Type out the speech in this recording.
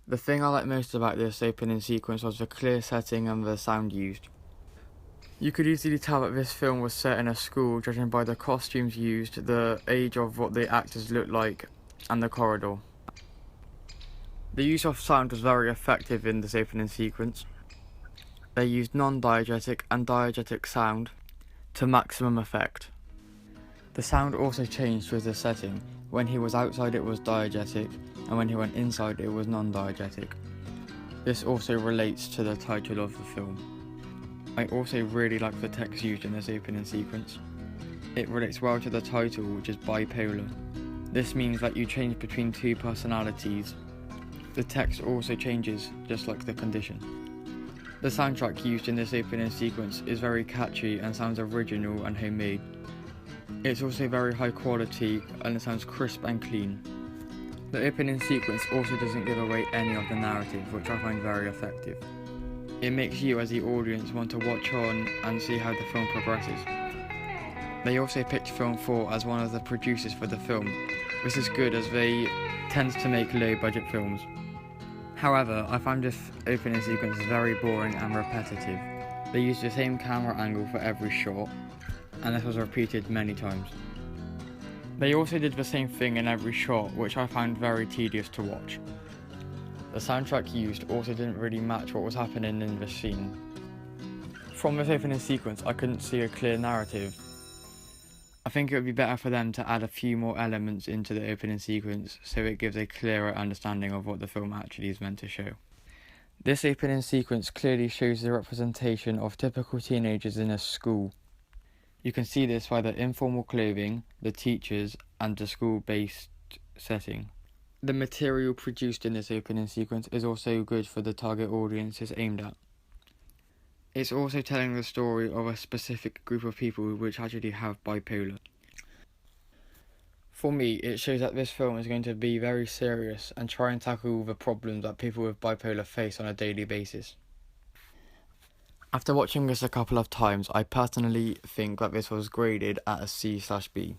The thing I liked most about this opening sequence was the clear setting and the sound used. You could easily tell that this film was set in a school, judging by the costumes used, the age of what the actors looked like, and the corridor. The use of sound was very effective in this opening sequence. They used non-diegetic and diegetic sound to maximum effect. The sound also changed with the setting. When he was outside it was diegetic, and when he went inside it was non-diegetic. This also relates to the title of the film. I also really like the text used in this opening sequence. It relates well to the title, which is Bipolar. This means that you change between two personalities. The text also changes, just like the condition. The soundtrack used in this opening sequence is very catchy and sounds original and homemade. It's also very high quality and it sounds crisp and clean. The opening sequence also doesn't give away any of the narrative, which I find very effective. It makes you as the audience want to watch on and see how the film progresses. They also picked Film 4 as one of the producers for the film. This is good as they tend to make low budget films. However, I found this opening sequence very boring and repetitive. They used the same camera angle for every shot, and this was repeated many times. They also did the same thing in every shot, which I found very tedious to watch. The soundtrack used also didn't really match what was happening in the scene. From this opening sequence, I couldn't see a clear narrative. I think it would be better for them to add a few more elements into the opening sequence so it gives a clearer understanding of what the film actually is meant to show. This opening sequence clearly shows the representation of typical teenagers in a school. You can see this by the informal clothing, the teachers, and the school-based setting. The material produced in this opening sequence is also good for the target audience it's aimed at. It's also telling the story of a specific group of people which actually have bipolar. For me, it shows that this film is going to be very serious and try and tackle the problems that people with bipolar face on a daily basis. After watching this a couple of times, I personally think that this was graded at a C/B.